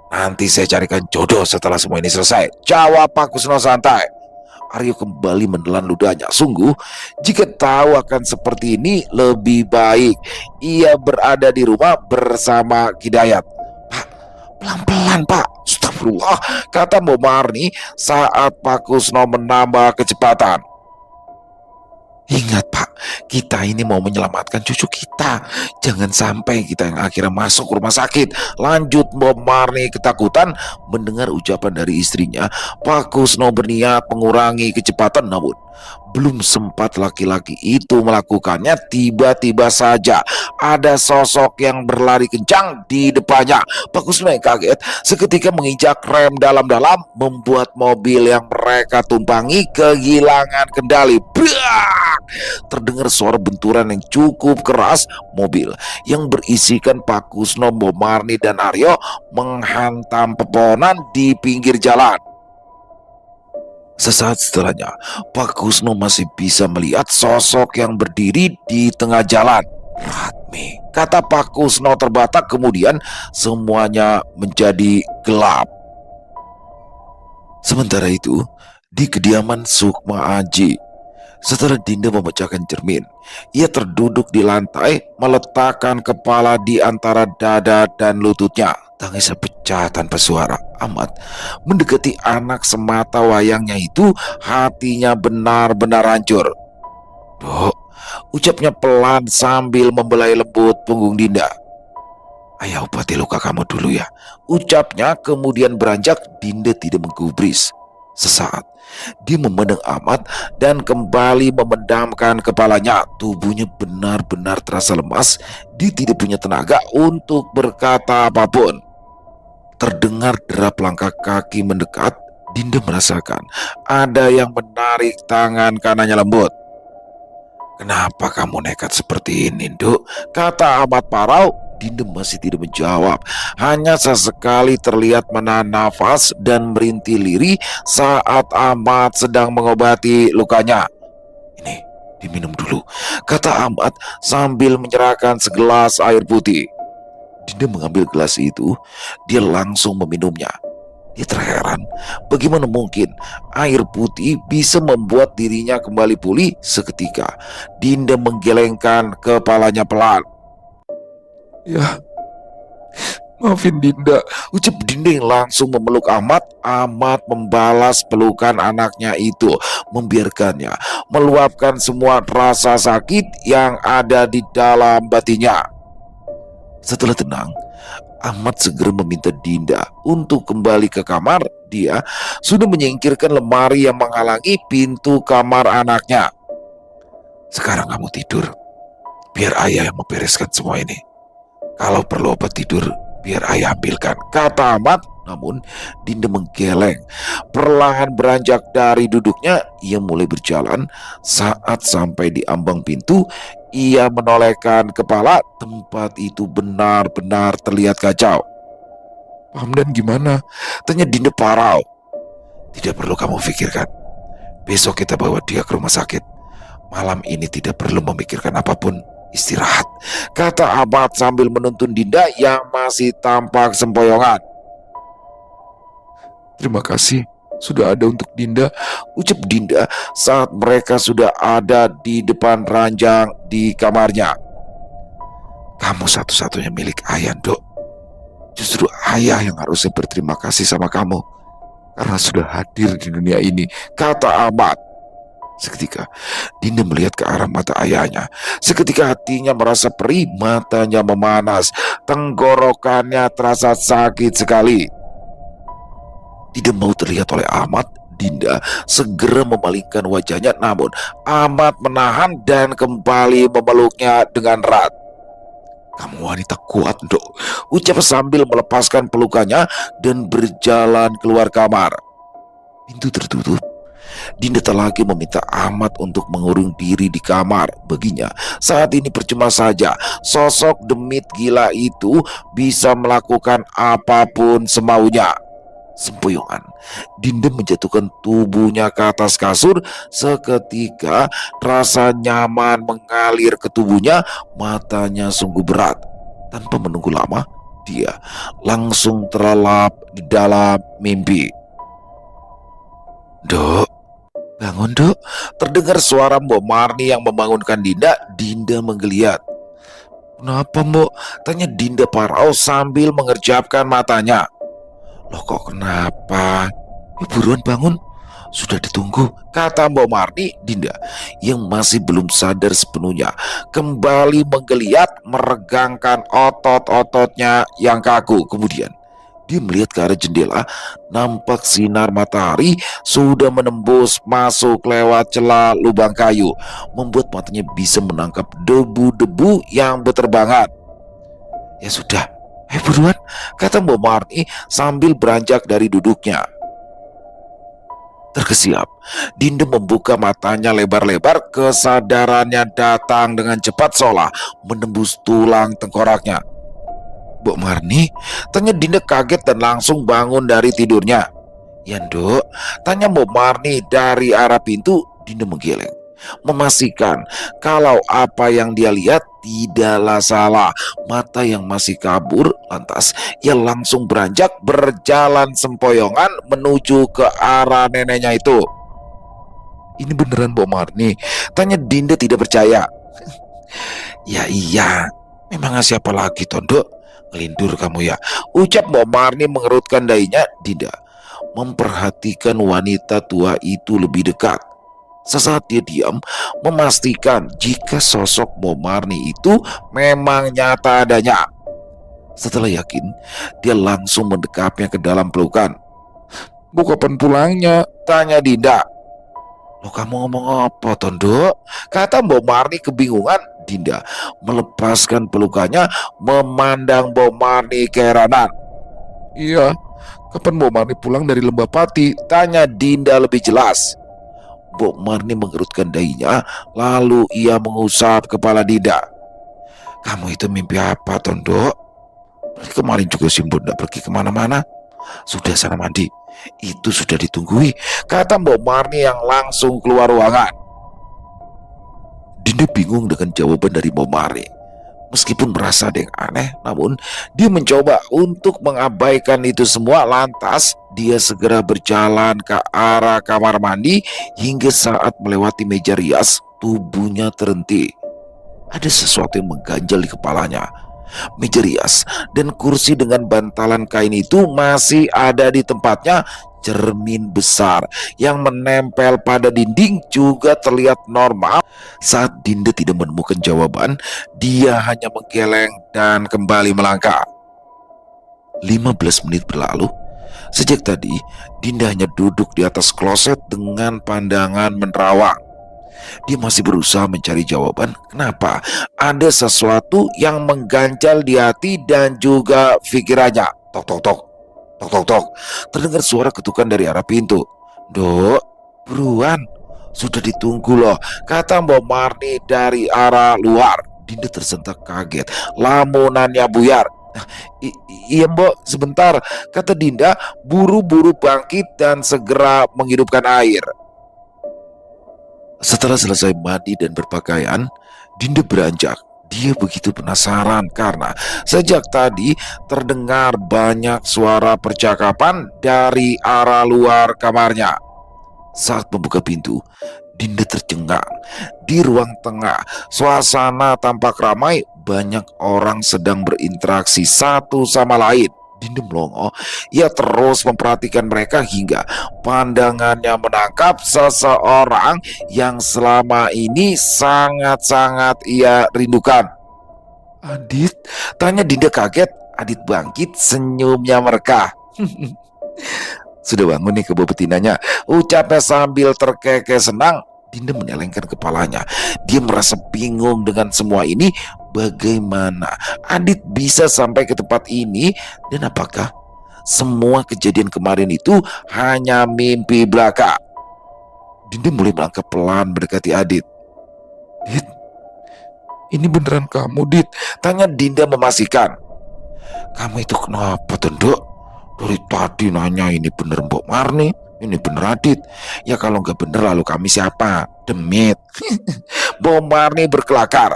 Speaker 2: Nanti saya carikan jodoh setelah semua ini selesai, jawab Pak Kusno santai. Aryo kembali menelan ludahnya. Sungguh, jika tahu akan seperti ini, lebih baik ia berada di rumah bersama Hidayat. Pak, pelan-pelan, Pak. Astagfirullah, kata Mbok Marni saat Pak Kusno menambah kecepatan. Ingat Pak, kita ini mau menyelamatkan cucu kita. Jangan sampai kita yang akhirnya masuk rumah sakit. Lanjut Bob Marley ketakutan mendengar ucapan dari istrinya. Pak Kusno berniat mengurangi kecepatan, namun belum sempat laki-laki itu melakukannya, tiba-tiba saja ada sosok yang berlari kencang di depannya. Pak Kusno yang kaget seketika menginjak rem dalam-dalam, membuat mobil yang mereka tumpangi kehilangan kendali. Brak! Terdengar suara benturan yang cukup keras. Mobil yang berisikan Pak Kusno, Bob Marley, dan Aryo menghantam pepohonan di pinggir jalan. Sesaat setelahnya, Pak Kusno masih bisa melihat sosok yang berdiri di tengah jalan. Ratmi, kata Pak Kusno terbatak, kemudian semuanya menjadi gelap. Sementara itu, di kediaman Sukma Aji, setelah Dinda memecahkan cermin, ia terduduk di lantai, meletakkan kepala di antara dada dan lututnya. Tangisnya pecah tanpa suara. Ahmad mendekati anak semata wayangnya itu, hatinya benar-benar hancur. "Dok," ucapnya pelan sambil membelai lembut punggung Dinda. "Ayah obati luka kamu dulu ya," ucapnya, kemudian beranjak. Dinda tidak menggubris. Sesaat dia memandang Ahmad dan kembali memendamkan kepalanya. Tubuhnya benar-benar terasa lemas. Dia tidak punya tenaga untuk berkata apapun. Terdengar derap langkah kaki mendekat. Dinda merasakan ada yang menarik tangan kanannya lembut. "Kenapa kamu nekat seperti ini, Duk?" kata Ahmad parau. Dinda masih tidak menjawab, hanya sesekali terlihat menahan nafas dan merintih lirih saat Ahmad sedang mengobati lukanya. "Ini diminum dulu," kata Ahmad sambil menyerahkan segelas air putih. Dinda mengambil gelas itu, dia langsung meminumnya. Dia terheran, bagaimana mungkin air putih bisa membuat dirinya kembali pulih. Seketika Dinda menggelengkan kepalanya pelan. "Ya, maafin Dinda," ucap Dinda yang langsung memeluk Ahmad. Ahmad membalas pelukan anaknya itu, membiarkannya meluapkan semua rasa sakit yang ada di dalam batinnya. Setelah tenang, Ahmad segera meminta Dinda untuk kembali ke kamar. Dia sudah menyingkirkan lemari yang menghalangi pintu kamar anaknya. "Sekarang kamu tidur, biar ayah yang membereskan semua ini. Kalau perlu obat tidur, biar ayah ambilkan," kata Ahmad. Namun Dinda menggeleng. Perlahan beranjak dari duduknya, ia mulai berjalan. Saat sampai di ambang pintu, ia menolehkan kepala. Tempat itu benar-benar terlihat kacau. "Pak Hamdan gimana?" tanya Dinda parau. "Tidak perlu kamu pikirkan. Besok kita bawa dia ke rumah sakit. Malam ini tidak perlu memikirkan apapun. Istirahat," kata Ahmad sambil menuntun Dinda yang masih tampak sempoyongan. "Terima kasih sudah ada untuk Dinda," ucap Dinda saat mereka sudah ada di depan ranjang di kamarnya. "Kamu satu-satunya milik ayah, Dok. Justru ayah yang harusnya berterima kasih sama kamu karena sudah hadir di dunia ini," kata Ahmad. Seketika Dinda melihat ke arah mata ayahnya. Seketika hatinya merasa perih, matanya memanas, tenggorokannya terasa sakit sekali. Tidak mau terlihat oleh Ahmad, Dinda segera memalingkan wajahnya, namun Ahmad menahan dan kembali memeluknya dengan erat. "Kamu wanita kuat, Dok," ucap sambil melepaskan pelukannya dan berjalan keluar kamar. Pintu tertutup. Dinda tak lagi meminta Ahmad untuk mengurung diri di kamar. Baginya saat ini percuma saja. Sosok demit gila itu bisa melakukan apapun semaunya. Sempoyongan, Dinda menjatuhkan tubuhnya ke atas kasur. Seketika rasa nyaman mengalir ke tubuhnya. Matanya sungguh berat. Tanpa menunggu lama, dia langsung terlelap di dalam mimpi. "Dok, bangun, Dok," terdengar suara Mbok Marni yang membangunkan Dinda. Dinda menggeliat. "Kenapa, Mbok?" tanya Dinda parau sambil mengerjapkan matanya. "Loh, kok kenapa? Buruan bangun. Sudah ditunggu, kata Mbok Marni. Dinda yang masih belum sadar sepenuhnya kembali menggeliat, meregangkan otot-ototnya yang kaku. Kemudian dia melihat ke arah jendela. Nampak sinar matahari sudah menembus masuk lewat celah lubang kayu, membuat matanya bisa menangkap debu-debu yang berterbangan. Ya sudah, ayo buruan, kata Mbok Marni sambil beranjak dari duduknya. Terkesiap, Dinda membuka matanya lebar-lebar. Kesadarannya datang dengan cepat seolah menembus tulang tengkoraknya. Mbok Marni, tanya Dinda kaget dan langsung bangun dari tidurnya. Ya Nduk, tanya Mbok Marni dari arah pintu. Dinda menggeleng, memastikan kalau apa yang dia lihat tidaklah salah. Mata yang masih kabur, lantas ia langsung beranjak berjalan sempoyongan menuju ke arah neneknya itu. Ini beneran Mbok Marni? Tanya Dinda tidak percaya. Ya iya, memang siapa lagi Tondok? Ngelindur kamu ya, ucap Mbok Marni mengerutkan dahinya. Dinda memperhatikan wanita tua itu lebih dekat. Sesaat dia diam, memastikan jika sosok Mbok Marni itu memang nyata adanya. Setelah yakin, dia langsung mendekapnya ke dalam pelukan. Bu, kapan pulangnya? Tanya Dinda. Lo kamu ngomong apa, Tondo? Kata Mbok Marni kebingungan. Dinda melepaskan pelukannya, memandang Mbok Marni keheranan. Iya, kapan Mbok Marni pulang dari Lembah Pati? Tanya Dinda lebih jelas. Mbok Marni mengerutkan dahinya, lalu ia mengusap kepala Dinda. Kamu itu mimpi apa, Tondo? Kemarin juga Simbun tidak pergi kemana-mana. Sudah sana mandi, itu sudah ditunggui, kata Mbok Marni yang langsung keluar ruangan. Dinda bingung dengan jawaban dari Mbok Marni. Meskipun merasa ada yang aneh, namun dia mencoba untuk mengabaikan itu semua. Lantas dia segera berjalan ke arah kamar mandi. Hingga saat melewati meja rias, tubuhnya terhenti. Ada sesuatu yang mengganjal di kepalanya. Meja rias dan kursi dengan bantalan kain itu masih ada di tempatnya. Cermin besar yang menempel pada dinding juga terlihat normal. Saat Dinda tidak menemukan jawaban, dia hanya menggeleng dan kembali melangkah. 15 menit berlalu. Sejak tadi, Dinda hanya duduk di atas kloset dengan pandangan menerawang. Dia masih berusaha mencari jawaban kenapa ada sesuatu yang mengganjal di hati dan juga pikirannya. Tok tok tok, tok tok tok. Terdengar suara ketukan dari arah pintu. Dok, buruan, sudah ditunggu loh, kata Mbok Marni dari arah luar. Dinda tersentak kaget, lamunannya buyar. Iya Mbok, sebentar, kata Dinda buru-buru bangkit dan segera menghidupkan air. Setelah selesai mandi dan berpakaian, Dinda beranjak. Dia begitu penasaran karena sejak tadi terdengar banyak suara percakapan dari arah luar kamarnya. Saat membuka pintu, Dinda tercengang. Di ruang tengah, suasana tampak ramai. Banyak orang sedang berinteraksi satu sama lain. Dinda melongo. Ia terus memperhatikan mereka hingga pandangannya menangkap seseorang yang selama ini sangat-sangat ia rindukan. Adit, tanya Dinda kaget. Adit bangkit, senyumnya merekah. Sudah bangun nih kebo betinanya, ucapnya sambil terkekeh senang. Dinda menyelengkan kepalanya. Dia merasa bingung dengan semua ini. Bagaimana Adit bisa sampai ke tempat ini, dan apakah semua kejadian kemarin itu hanya mimpi belaka? Dinda mulai melangkah pelan mendekati Adit. Dit, ini beneran kamu, Dit? Tanya Dinda memastikan. Kamu itu kenapa, Tondok? Dari tadi nanya ini bener Mbok Marni, ini bener Adit. Ya kalau nggak bener lalu kami siapa? Demit. Mbok Marni berkelakar.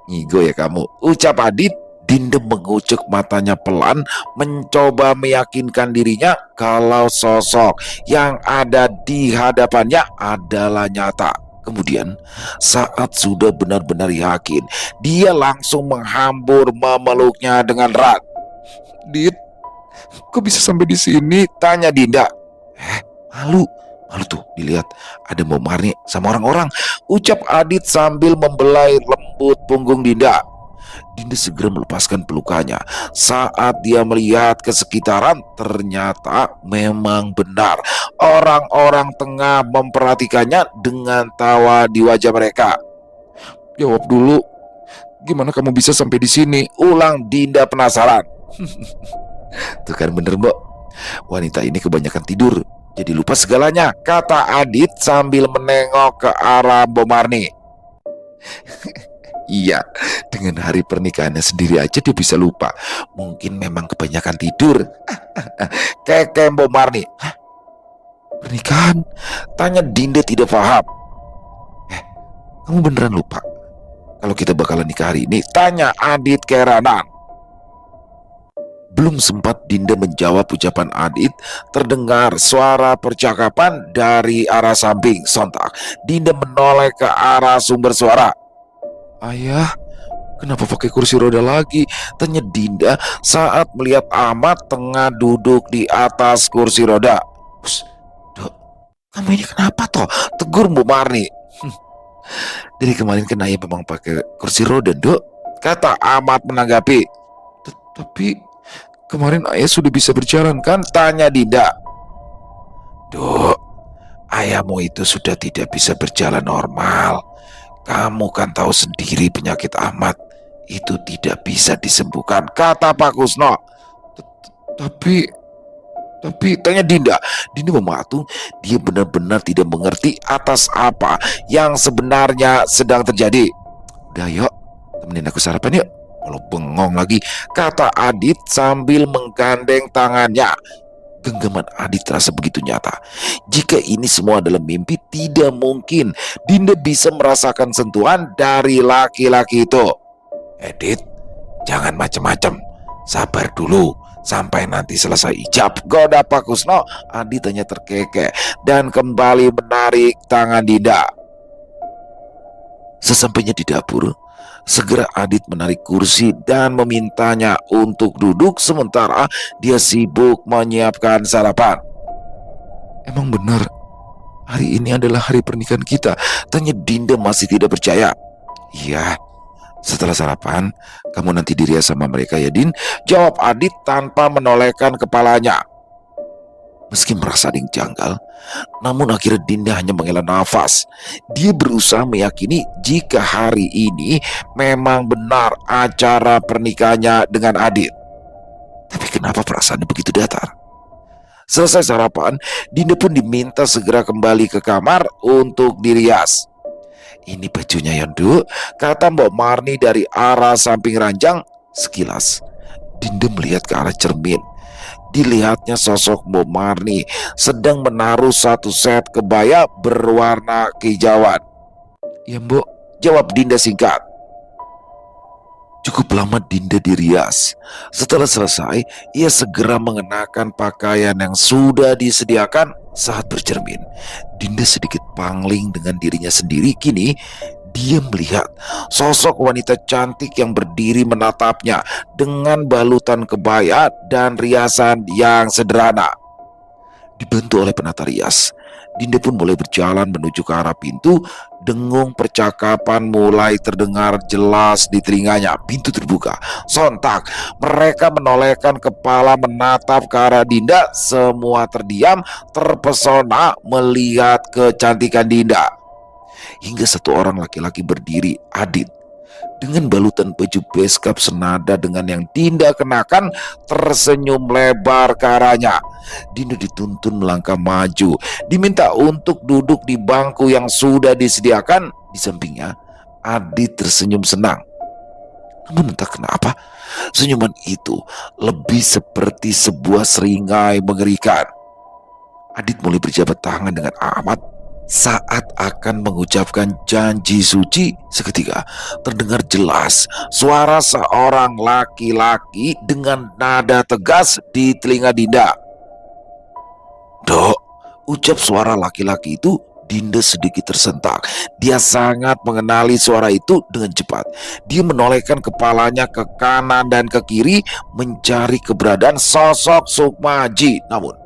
Speaker 2: Ngigo ya kamu, ucap Adit. Dinda mengucuk matanya pelan, mencoba meyakinkan dirinya kalau sosok yang ada di hadapannya adalah nyata. Kemudian saat sudah benar-benar yakin, dia langsung menghambur memeluknya dengan erat. Dit, kok bisa sampai di sini? Tanya Dinda. Malu, malu tuh dilihat ada Mbok Marni sama orang-orang, ucap Adit sambil membelai lembut punggung Dinda. Dinda segera melepaskan pelukannya. Saat dia melihat ke sekitaran, ternyata memang benar. Orang-orang tengah memperhatikannya dengan tawa di wajah mereka. Jawab dulu, gimana kamu bisa sampai di sini? Ulang Dinda penasaran. Tuh kan bener, Mbok. Wanita ini kebanyakan tidur, jadi lupa segalanya, kata Adit sambil menengok ke arah Mbok Marni. Iya, dengan hari pernikahannya sendiri aja dia bisa lupa. Mungkin memang kebanyakan tidur. Keke Mbok Marni. Hah? Pernikahan? Tanya Dinda tidak paham. Kamu beneran lupa kalau kita bakalan nikah hari ini? Tanya Adit keheranan. Belum sempat Dinda menjawab ucapan Adit, terdengar suara percakapan dari arah samping. Sontak Dinda menoleh ke arah sumber suara. Ayah, kenapa pakai kursi roda lagi? Tanya Dinda saat melihat Ahmad tengah duduk di atas kursi roda. Dok, kamu ini kenapa toh? Tegur Mbok Marni. Dari kemarin kan ayah memang pakai kursi roda, Dok, kata Ahmad menanggapi. Tapi kemarin ayah sudah bisa berjalan kan? Tanya Dinda. Dok, ayahmu itu sudah tidak bisa berjalan normal. Kamu kan tahu sendiri penyakit Ahmad itu tidak bisa disembuhkan, kata Pak Kusno. Tapi tanya Dinda. Dinda mematung. Dia benar-benar tidak mengerti atas apa yang sebenarnya sedang terjadi. Udah yuk, temenin aku sarapan yuk. Kalau bengong lagi, kata Adit sambil menggandeng tangannya. Genggaman Adit terasa begitu nyata. Jika ini semua adalah mimpi, tidak mungkin Dinda bisa merasakan sentuhan dari laki-laki itu. Adit, jangan macam-macam. Sabar dulu sampai nanti selesai ijab, goda Pak Kusno. Adit hanya terkekeh dan kembali menarik tangan Dinda. Sesampainya di dapur, segera Adit menarik kursi dan memintanya untuk duduk sementara dia sibuk menyiapkan sarapan. Emang benar hari ini adalah hari pernikahan kita? Tanya Dinda masih tidak percaya. Iya, setelah sarapan kamu nanti dirias sama mereka ya, Din, jawab Adit tanpa menolehkan kepalanya. Meski merasa ada yang janggal, namun akhirnya Dinda hanya menghela nafas. Dia berusaha meyakini jika hari ini memang benar acara pernikahannya dengan Adit. Tapi kenapa perasaannya begitu datar? Selesai sarapan, Dinda pun diminta segera kembali ke kamar untuk dirias. Ini bajunya ya, Nduk, kata Mbok Marni dari arah samping ranjang. Sekilas Dinda melihat ke arah cermin. Dilihatnya sosok Mbok Marni sedang menaruh satu set kebaya berwarna kehijauan. Ya, Mbok, jawab Dinda singkat. Cukup lama Dinda dirias. Setelah selesai, ia segera mengenakan pakaian yang sudah disediakan. Saat bercermin, Dinda sedikit pangling dengan dirinya sendiri. Kini dia melihat sosok wanita cantik yang berdiri menatapnya dengan balutan kebaya dan riasan yang sederhana. Dibantu oleh penata rias, Dinda pun mulai berjalan menuju ke arah pintu. Dengung percakapan mulai terdengar jelas di telinganya. Pintu terbuka. Sontak mereka menolehkan kepala menatap ke arah Dinda. Semua terdiam, terpesona melihat kecantikan Dinda. Hingga satu orang laki-laki berdiri, Adit, dengan balutan baju beskap senada dengan yang Dinda kenakan, tersenyum lebar ke arahnya. Dinda dituntun melangkah maju, diminta untuk duduk di bangku yang sudah disediakan. Di sampingnya, Adit tersenyum senang. Namun entah kenapa, senyuman itu lebih seperti sebuah seringai mengerikan. Adit mulai berjabat tangan dengan Ahmad. Saat akan mengucapkan janji suci, seketika terdengar jelas suara seorang laki-laki dengan nada tegas di telinga Dinda. Dok, ucap suara laki-laki itu. Dinda sedikit tersentak. Dia sangat mengenali suara itu. Dengan cepat dia menolehkan kepalanya ke kanan dan ke kiri mencari keberadaan sosok Sukma Haji. Namun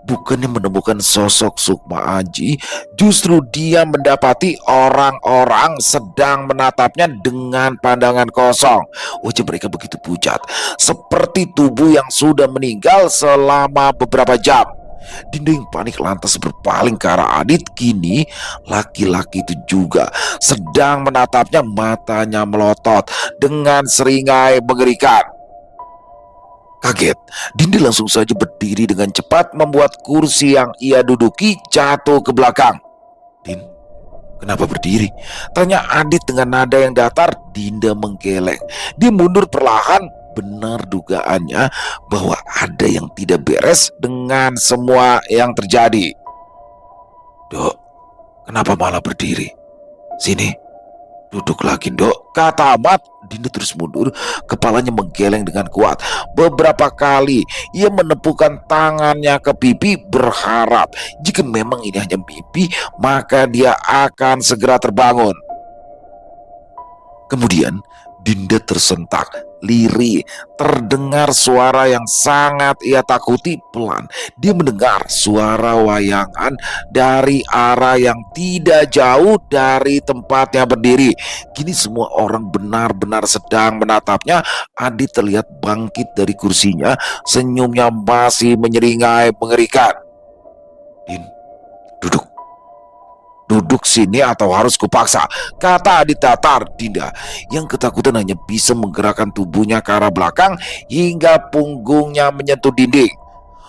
Speaker 2: Bukannya menemukan sosok Sukma Aji, justru dia mendapati orang-orang sedang menatapnya dengan pandangan kosong. Wajah mereka begitu pucat, seperti tubuh yang sudah meninggal selama beberapa jam. Dinda yang panik lantas berpaling ke arah Adit. Kini laki-laki itu juga sedang menatapnya, matanya melotot dengan seringai mengerikan. Kaget, Dinda langsung saja berdiri dengan cepat, membuat kursi yang ia duduki jatuh ke belakang. "Din, kenapa berdiri?" tanya Adit dengan nada yang datar. Dinda menggeleng. Dia mundur perlahan. Benar dugaannya bahwa ada yang tidak beres dengan semua yang terjadi. "Dok, kenapa malah berdiri? Sini, duduk lagi, Dok," kata Ahmad. Dinda terus mundur, kepalanya menggeleng dengan kuat. Beberapa kali ia menepukkan tangannya ke pipi, berharap jika memang ini hanya mimpi, maka dia akan segera terbangun. Kemudian Dinda tersentak, lirih, terdengar suara yang sangat ia takuti. Pelan dia mendengar suara wayangan dari arah yang tidak jauh dari tempatnya berdiri. Kini semua orang benar-benar sedang menatapnya. Adit terlihat bangkit dari kursinya, senyumnya masih menyeringai mengerikan. "Din, duduk. Duduk sini atau harus kupaksa," kata Adit datar. Dinda yang ketakutan hanya bisa menggerakkan tubuhnya ke arah belakang hingga punggungnya menyentuh dinding.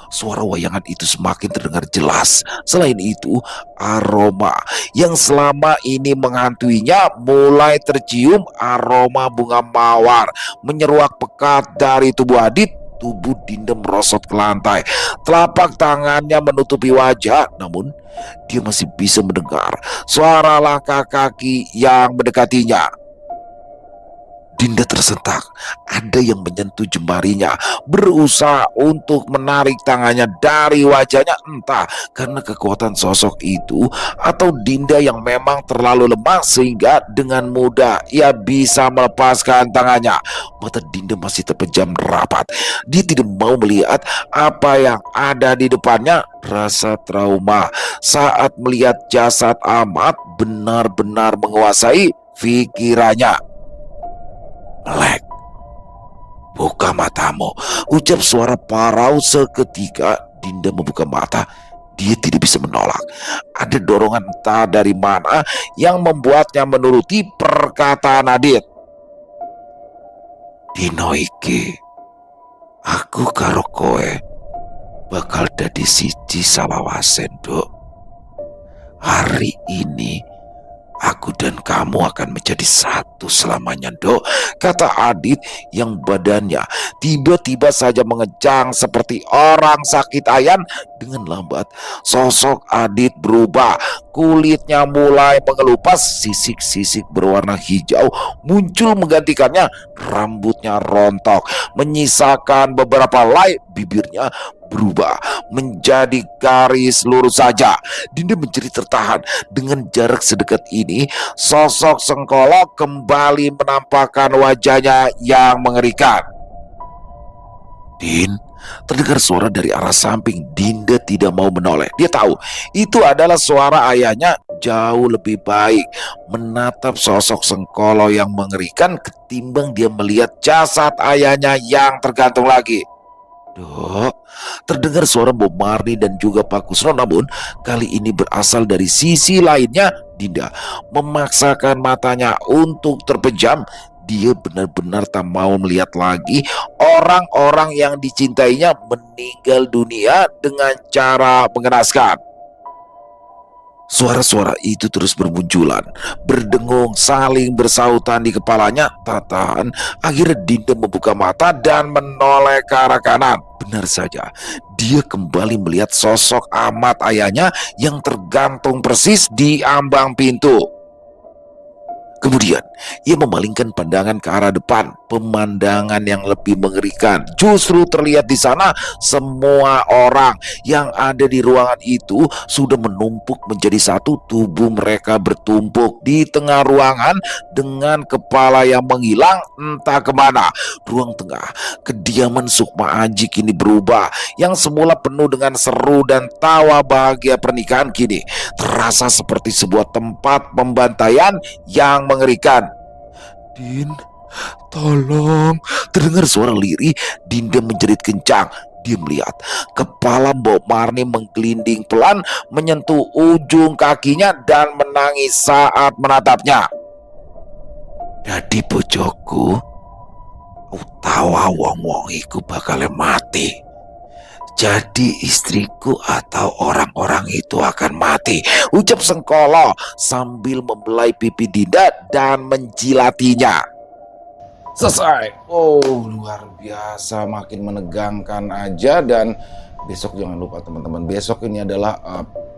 Speaker 2: Suara wayangan itu semakin terdengar jelas. Selain itu, aroma yang selama ini menghantuinya mulai tercium. Aroma bunga mawar menyeruak pekat dari tubuh Adit. Tubuh Dinda merosot ke lantai. Telapak tangannya menutupi wajah, namun dia masih bisa mendengar suara langkah kaki yang mendekatinya. Dinda tersentak. Ada yang menyentuh jemarinya, berusaha untuk menarik tangannya dari wajahnya. Entah karena kekuatan sosok itu atau Dinda yang memang terlalu lemah sehingga dengan mudah ia bisa melepaskan tangannya. Mata Dinda masih terpejam rapat. Dia tidak mau melihat apa yang ada di depannya. Rasa trauma saat melihat jasad Ahmad benar-benar menguasai pikirannya. "Melek, buka matamu," ucap suara parau. Seketika Dinda membuka mata. Dia tidak bisa menolak. Ada dorongan entah dari mana yang membuatnya menuruti perkataan Adit. "Dino iki aku karo kowe bakal dadi siji salawasen, Dok. Hari ini aku dan kamu akan menjadi satu selamanya, Dok," kata Adit yang badannya tiba-tiba saja mengejang seperti orang sakit ayan. Dengan lambat sosok Adit berubah. Kulitnya mulai mengelupas, sisik-sisik berwarna hijau muncul menggantikannya. Rambutnya rontok menyisakan beberapa helai. Bibirnya berubah menjadi garis lurus saja. Dinda menjerit tertahan. Dengan jarak sedekat ini, sosok Sengkolo kembali menampakkan wajahnya yang mengerikan. "Din," terdengar suara dari arah samping. Dinda tidak mau menoleh. Dia tahu itu adalah suara ayahnya. Jauh lebih baik menatap sosok Sengkolo yang mengerikan ketimbang dia melihat jasad ayahnya yang tergantung lagi. "Dok," terdengar suara Bob Marley dan juga Pak Kusno, namun kali ini berasal dari sisi lainnya. Dinda memaksakan matanya untuk terpejam. Dia benar-benar tak mau melihat lagi orang-orang yang dicintainya meninggal dunia dengan cara mengenaskan. Suara-suara itu terus bermunculan, berdengung, saling bersautan di kepalanya. Tatahan. Akhirnya Dinda membuka mata dan menoleh ke arah kanan. Benar saja, dia kembali melihat sosok Ahmad ayahnya yang tergantung persis di ambang pintu. Kemudian, ia memalingkan pandangan ke arah depan. Pemandangan yang lebih mengerikan justru terlihat di sana. Semua orang yang ada di ruangan itu sudah menumpuk menjadi satu. Tubuh mereka bertumpuk di tengah ruangan dengan kepala yang menghilang entah kemana. Ruang tengah kediaman Sukma Aji kini berubah. Yang semula penuh dengan seru dan tawa bahagia pernikahan kini terasa seperti sebuah tempat pembantaian yang mengerikan. "Din, tolong!" Terdengar suara lirih. Dinda menjerit kencang. Dia melihat kepala Mbok Marni menggelinding pelan menyentuh ujung kakinya dan menangis saat menatapnya. "Dadi bojoku, utawa wong-wong iku bakal mati. Jadi istriku atau orang-orang itu akan mati," ucap Sengkolo sambil membelai pipi Dinda dan menjilatinya.
Speaker 1: Selesai. Oh, luar biasa, makin menegangkan aja. Dan besok jangan lupa teman-teman, besok ini adalah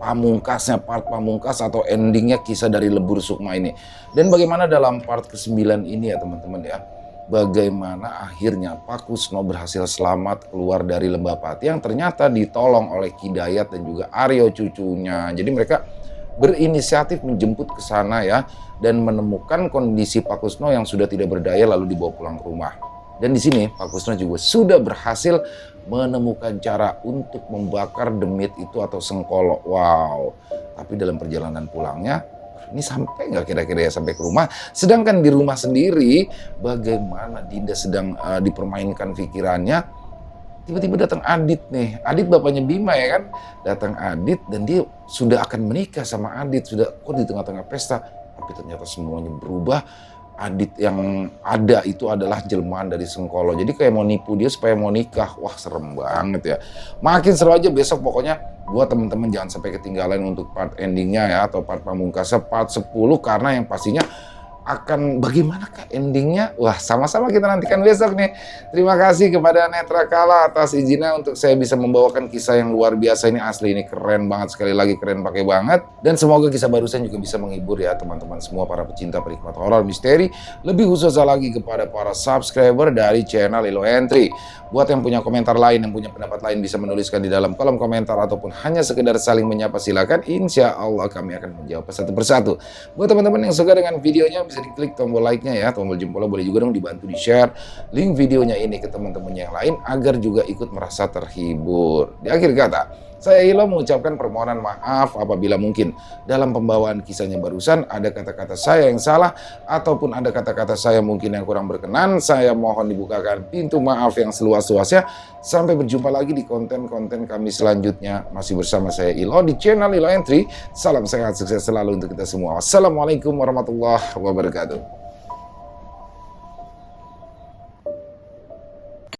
Speaker 1: pamungkasnya, part pamungkas atau endingnya kisah dari Lebur Sukma ini. Dan bagaimana dalam part ke-9 ini ya teman-teman ya, bagaimana akhirnya Pak Kusno berhasil selamat keluar dari Lembah Pati yang ternyata ditolong oleh Ki Dayat dan juga Aryo cucunya. Jadi mereka berinisiatif menjemput ke sana ya, dan menemukan kondisi Pak Kusno yang sudah tidak berdaya lalu dibawa pulang ke rumah. Dan di sini Pak Kusno juga sudah berhasil menemukan cara untuk membakar demit itu atau Sengkolo. Wow, tapi dalam perjalanan pulangnya ini sampai nggak kira-kira ya sampai ke rumah. Sedangkan di rumah sendiri bagaimana Dinda sedang dipermainkan pikirannya. Tiba-tiba datang Adit nih. Adit bapaknya Bima ya kan. Datang Adit dan dia sudah akan menikah sama Adit. Sudah kok di tengah-tengah pesta. Tapi ternyata semuanya berubah. Adit yang ada itu adalah jelmaan dari Sengkolo. Jadi kayak mau nipu dia supaya mau nikah. Wah, serem banget ya. Makin seru aja besok pokoknya. Buat teman-teman jangan sampai ketinggalan untuk part endingnya ya. Atau part pamungkasnya part 10. Karena yang pastinya akan bagaimanakah endingnya? Wah, sama-sama kita nantikan besok nih. Terima kasih kepada Netra Kala atas izinnya untuk saya bisa membawakan kisah yang luar biasa ini. Asli ini keren banget, sekali lagi keren pakai banget. Dan semoga kisah barusan juga bisa menghibur ya teman-teman semua para pecinta penikmat horor misteri. Lebih khususnya lagi kepada para subscriber dari channel Lilo Entry. Buat yang punya komentar lain, yang punya pendapat lain bisa menuliskan di dalam kolom komentar ataupun hanya sekedar saling menyapa silakan. Insya Allah kami akan menjawab satu persatu. Buat teman-teman yang suka dengan videonya bisa diklik tombol like-nya ya, tombol jempolnya boleh juga dong dibantu di-share link videonya ini ke teman-teman yang lain agar juga ikut merasa terhibur. Di akhir kata, saya Ilo mengucapkan permohonan maaf apabila mungkin dalam pembawaan kisahnya barusan ada kata-kata saya yang salah ataupun ada kata-kata saya mungkin yang kurang berkenan. Saya mohon dibukakan pintu maaf yang seluas-luasnya. Sampai berjumpa lagi di konten-konten kami selanjutnya. Masih bersama saya Ilo di channel Ilo Entry. Salam sehat, sukses selalu untuk kita semua. Wassalamualaikum warahmatullahi wabarakatuh.